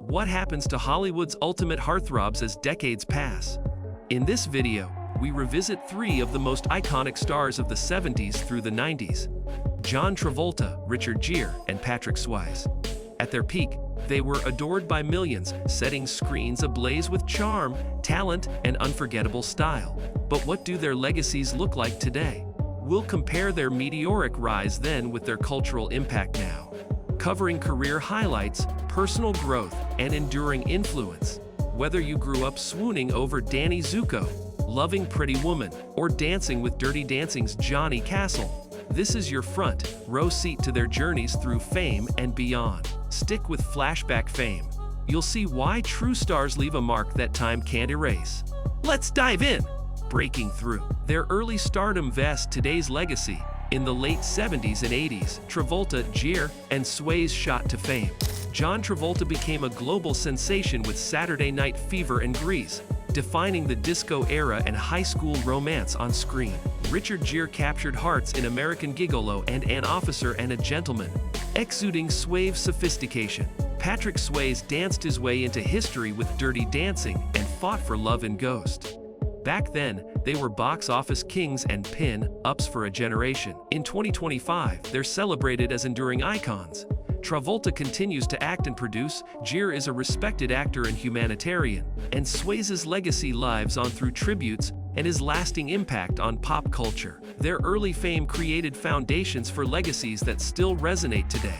What happens to Hollywood's ultimate heartthrobs as decades pass? In this video, we revisit three of the most iconic stars of the 70s through the 90s: John Travolta, Richard Gere, and Patrick Swayze. At their peak, they were adored by millions, setting screens ablaze with charm, talent, and unforgettable style. But what do their legacies look like today? We'll compare their meteoric rise then with their cultural impact now, covering career highlights, personal growth, and enduring influence. Whether you grew up swooning over Danny Zuko, loving Pretty Woman, or dancing with Dirty Dancing's Johnny Castle, this is your front row seat to their journeys through fame and beyond. Stick with Flashback Fame. You'll see why true stars leave a mark that time can't erase. Let's dive in! Breaking through. Their early stardom vests today's legacy. In the late 70s and 80s, Travolta, Gere, and Swayze shot to fame. John Travolta became a global sensation with Saturday Night Fever and Grease, defining the disco era and high school romance on screen. Richard Gere captured hearts in American Gigolo and An Officer and a Gentleman, exuding suave sophistication. Patrick Swayze danced his way into history with Dirty Dancing and fought for Love and Ghost. Back then, they were box office kings and pin-ups for a generation. In 2025, they're celebrated as enduring icons. Travolta continues to act and produce, Gere is a respected actor and humanitarian, and Swayze's legacy lives on through tributes and his lasting impact on pop culture. Their early fame created foundations for legacies that still resonate today.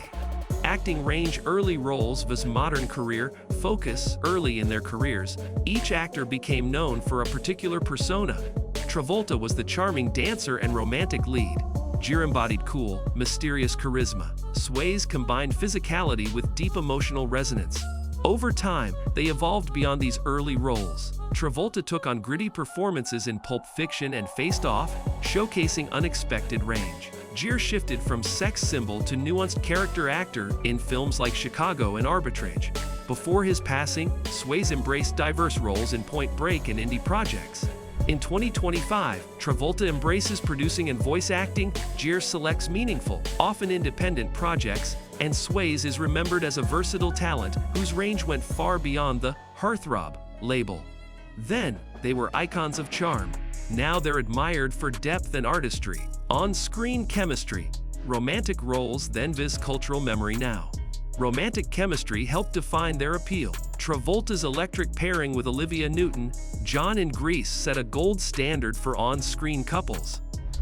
Acting range: early roles vs modern career focus. Early in their careers, each actor became known for a particular persona. Travolta was the charming dancer and romantic lead. Gere embodied cool, mysterious charisma. Swayze combined physicality with deep emotional resonance. Over time, they evolved beyond these early roles. Travolta took on gritty performances in Pulp Fiction and Faced Off, showcasing unexpected range. Gere shifted from sex symbol to nuanced character actor in films like Chicago and Arbitrage. Before his passing, Swayze embraced diverse roles in Point Break and indie projects. In 2025, Travolta embraces producing and voice acting, Gere selects meaningful, often independent projects, and Swayze is remembered as a versatile talent whose range went far beyond the heartthrob label. Then, they were icons of charm. Now they're admired for depth and artistry. On-screen chemistry. Romantic roles then vs cultural memory now. Romantic chemistry helped define their appeal. Travolta's electric pairing with Olivia Newton-John in Grease set a gold standard for on-screen couples.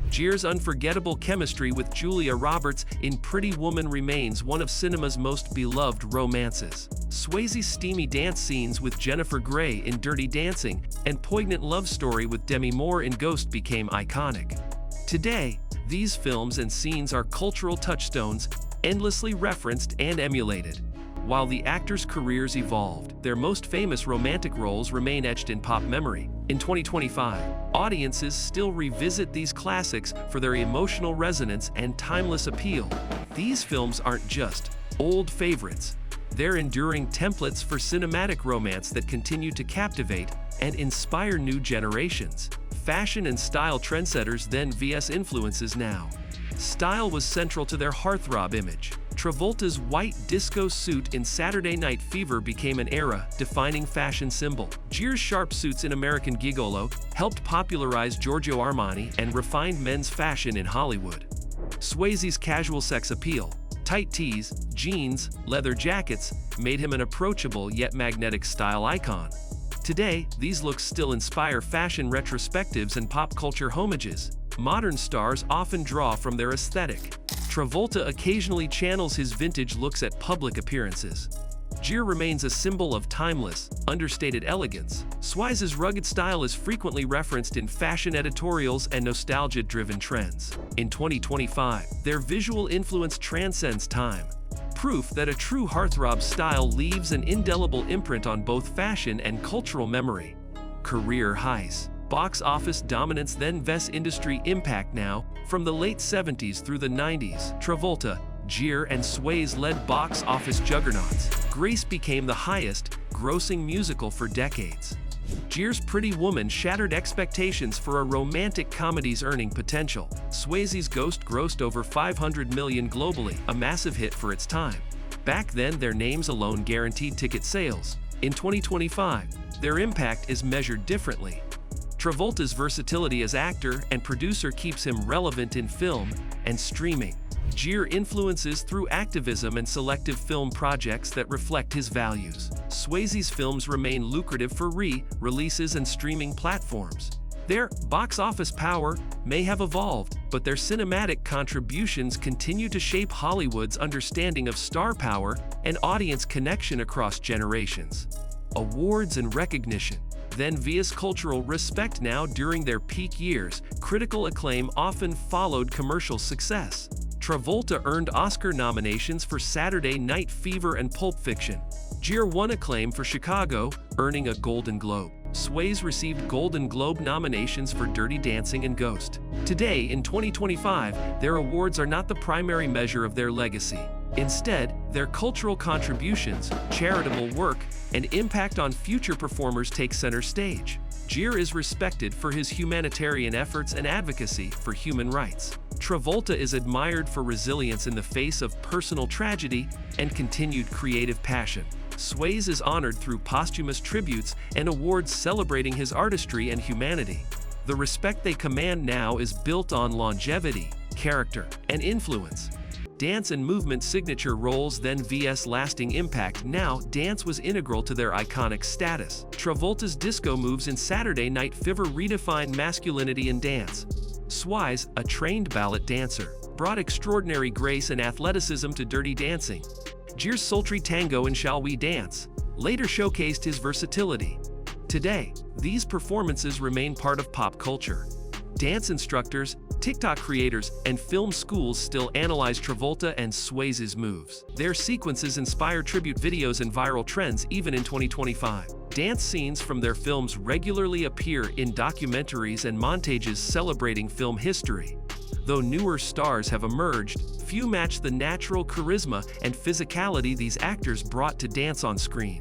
Gere's unforgettable chemistry with Julia Roberts in Pretty Woman remains one of cinema's most beloved romances. Swayze's steamy dance scenes with Jennifer Grey in Dirty Dancing and poignant love story with Demi Moore in Ghost became iconic. Today, these films and scenes are cultural touchstones, endlessly referenced and emulated. While the actors' careers evolved, their most famous romantic roles remain etched in pop memory. In 2025, audiences still revisit these classics for their emotional resonance and timeless appeal. These films aren't just old favorites. They're enduring templates for cinematic romance that continue to captivate and inspire new generations. Fashion and style trendsetters then vs influences now. Style was central to their heartthrob image. Travolta's white disco suit in Saturday Night Fever became an era-defining fashion symbol. Gere's sharp suits in American Gigolo helped popularize Giorgio Armani and refined men's fashion in Hollywood. Swayze's casual sex appeal, tight tees, jeans, leather jackets, made him an approachable yet magnetic style icon. Today, these looks still inspire fashion retrospectives and pop culture homages. Modern stars often draw from their aesthetic. Travolta occasionally channels his vintage looks at public appearances. Gere remains a symbol of timeless, understated elegance. Swayze's rugged style is frequently referenced in fashion editorials and nostalgia-driven trends. In 2025, their visual influence transcends time. Proof that a true heartthrob style leaves an indelible imprint on both fashion and cultural memory. Career highs. Box office dominance then vs industry impact now. From the late 70s through the 90s, Travolta, Gere, and Swayze led box office juggernauts. Grease became the highest-grossing musical for decades. Gere's Pretty Woman shattered expectations for a romantic comedy's earning potential. Swayze's Ghost grossed over $500 million globally, a massive hit for its time. Back then, their names alone guaranteed ticket sales. In 2025, their impact is measured differently. Travolta's versatility as actor and producer keeps him relevant in film and streaming. Gere influences through activism and selective film projects that reflect his values. Swayze's films remain lucrative for re-releases and streaming platforms. Their box office power may have evolved, but their cinematic contributions continue to shape Hollywood's understanding of star power and audience connection across generations. Awards and recognition. Then vs. cultural respect. Now, during their peak years, critical acclaim often followed commercial success. Travolta earned Oscar nominations for Saturday Night Fever and Pulp Fiction. Gere won acclaim for Chicago, earning a Golden Globe. Swayze received Golden Globe nominations for Dirty Dancing and Ghost. Today, in 2025, their awards are not the primary measure of their legacy. Instead, their cultural contributions, charitable work, and impact on future performers take center stage. Gere is respected for his humanitarian efforts and advocacy for human rights. Travolta is admired for resilience in the face of personal tragedy and continued creative passion. Swayze is honored through posthumous tributes and awards celebrating his artistry and humanity. The respect they command now is built on longevity, character, and influence. Dance and movement signature roles. Then vs. lasting impact. Now, dance was integral to their iconic status. Travolta's disco moves in Saturday Night Fever redefined masculinity in dance. Swayze, a trained ballet dancer, brought extraordinary grace and athleticism to Dirty Dancing. Gere's sultry tango in Shall We Dance later showcased his versatility. Today, these performances remain part of pop culture. Dance instructors, TikTok creators, and film schools still analyze Travolta and Swayze's moves. Their sequences inspire tribute videos and viral trends even in 2025. Dance scenes from their films regularly appear in documentaries and montages celebrating film history. Though newer stars have emerged, few match the natural charisma and physicality these actors brought to dance on screen.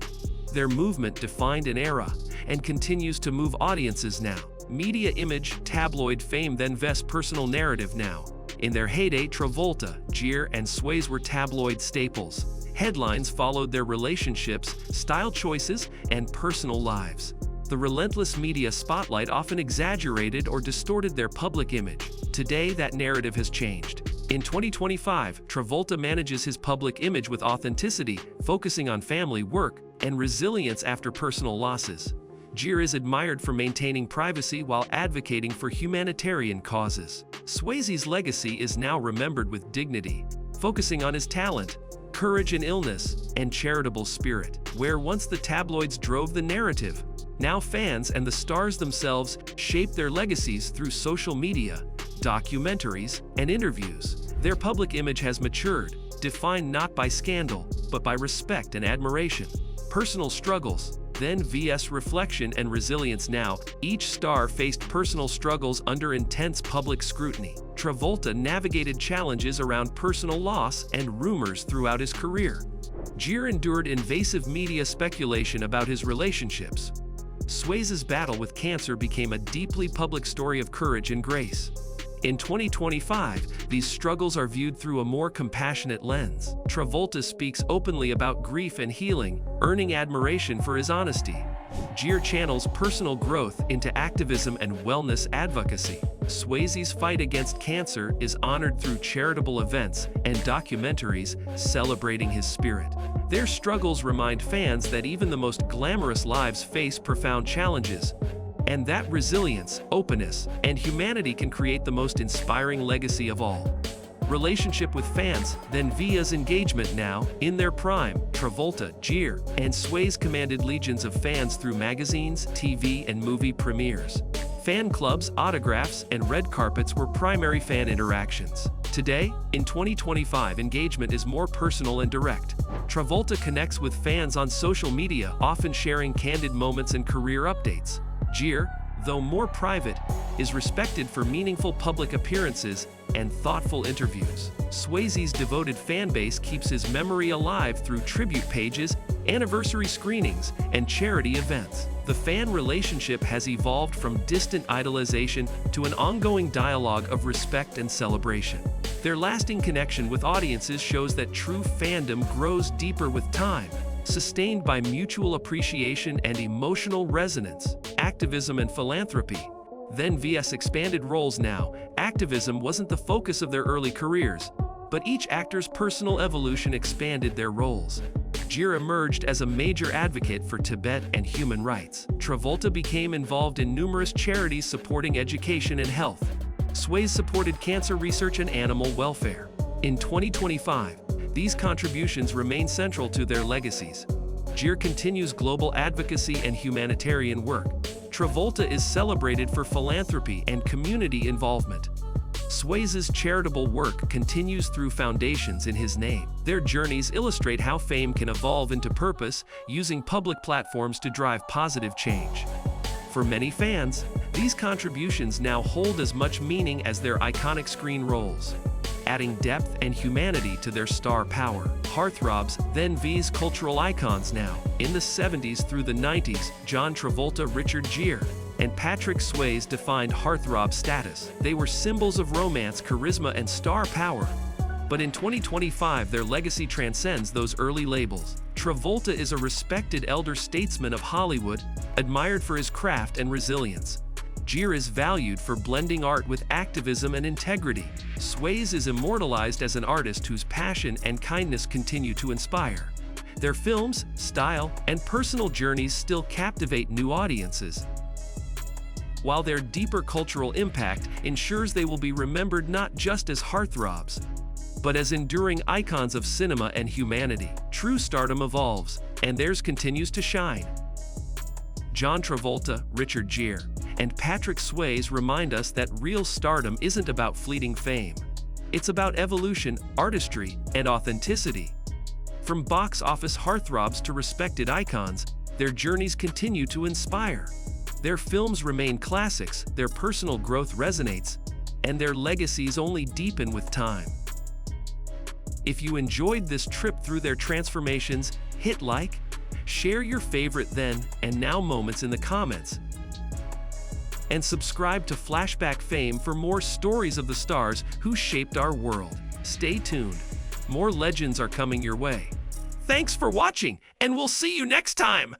Their movement defined an era and continues to move audiences now. Media image, tabloid fame. Then vs. personal narrative. Now, in their heyday, Travolta, Gere, and Swayze were tabloid staples. Headlines followed their relationships, style choices, and personal lives. The relentless media spotlight often exaggerated or distorted their public image. Today, that narrative has changed. In 2025, Travolta manages his public image with authenticity, focusing on family, work, and resilience after personal losses. Gere is admired for maintaining privacy while advocating for humanitarian causes. Swayze's legacy is now remembered with dignity, focusing on his talent, courage in illness, and charitable spirit. Where once the tabloids drove the narrative, now fans and the stars themselves shape their legacies through social media, documentaries, and interviews. Their public image has matured, defined not by scandal, but by respect and admiration. Personal struggles. Then vs. reflection and resilience. Now, each star faced personal struggles under intense public scrutiny. Travolta navigated challenges around personal loss and rumors throughout his career. Gere endured invasive media speculation about his relationships. Swayze's battle with cancer became a deeply public story of courage and grace. In 2025, these struggles are viewed through a more compassionate lens. Travolta speaks openly about grief and healing, earning admiration for his honesty. Gere channels personal growth into activism and wellness advocacy. Swayze's fight against cancer is honored through charitable events and documentaries celebrating his spirit. Their struggles remind fans that even the most glamorous lives face profound challenges, and that resilience, openness, and humanity can create the most inspiring legacy of all. Relationship with fans. Then vs. engagement. Now, in their prime, Travolta, Gere, and Swayze commanded legions of fans through magazines, TV, and movie premieres. Fan clubs, autographs, and red carpets were primary fan interactions. Today, in 2025, engagement is more personal and direct. Travolta connects with fans on social media, often sharing candid moments and career updates. Gere, though more private, is respected for meaningful public appearances and thoughtful interviews. Swayze's devoted fanbase keeps his memory alive through tribute pages, anniversary screenings, and charity events. The fan relationship has evolved from distant idolization to an ongoing dialogue of respect and celebration. Their lasting connection with audiences shows that true fandom grows deeper with time, sustained by mutual appreciation and emotional resonance. Activism and philanthropy. Then vs expanded roles now, activism wasn't the focus of their early careers, but each actor's personal evolution expanded their roles. Gere emerged as a major advocate for Tibet and human rights. Travolta became involved in numerous charities supporting education and health. Swayze supported cancer research and animal welfare. In 2025, these contributions remain central to their legacies. Gere continues global advocacy and humanitarian work. Travolta is celebrated for philanthropy and community involvement. Swayze's charitable work continues through foundations in his name. Their journeys illustrate how fame can evolve into purpose, using public platforms to drive positive change. For many fans, these contributions now hold as much meaning as their iconic screen roles, adding depth and humanity to their star power. Heartthrobs, then vs cultural icons now. In the 70s through the 90s, John Travolta, Richard Gere, and Patrick Swayze defined heartthrob status. They were symbols of romance, charisma, and star power. But in 2025, their legacy transcends those early labels. Travolta is a respected elder statesman of Hollywood, admired for his craft and resilience. Gere is valued for blending art with activism and integrity. Swayze is immortalized as an artist whose passion and kindness continue to inspire. Their films, style, and personal journeys still captivate new audiences, while their deeper cultural impact ensures they will be remembered not just as heartthrobs, but as enduring icons of cinema and humanity. True stardom evolves, and theirs continues to shine. John Travolta, Richard Gere, and Patrick Swayze remind us that real stardom isn't about fleeting fame. It's about evolution, artistry, and authenticity. From box office heartthrobs to respected icons, their journeys continue to inspire. Their films remain classics, their personal growth resonates, and their legacies only deepen with time. If you enjoyed this trip through their transformations, hit like, share your favorite then and now moments in the comments, and subscribe to Flashback Fame for more stories of the stars who shaped our world. Stay tuned. More legends are coming your way. Thanks for watching, and we'll see you next time!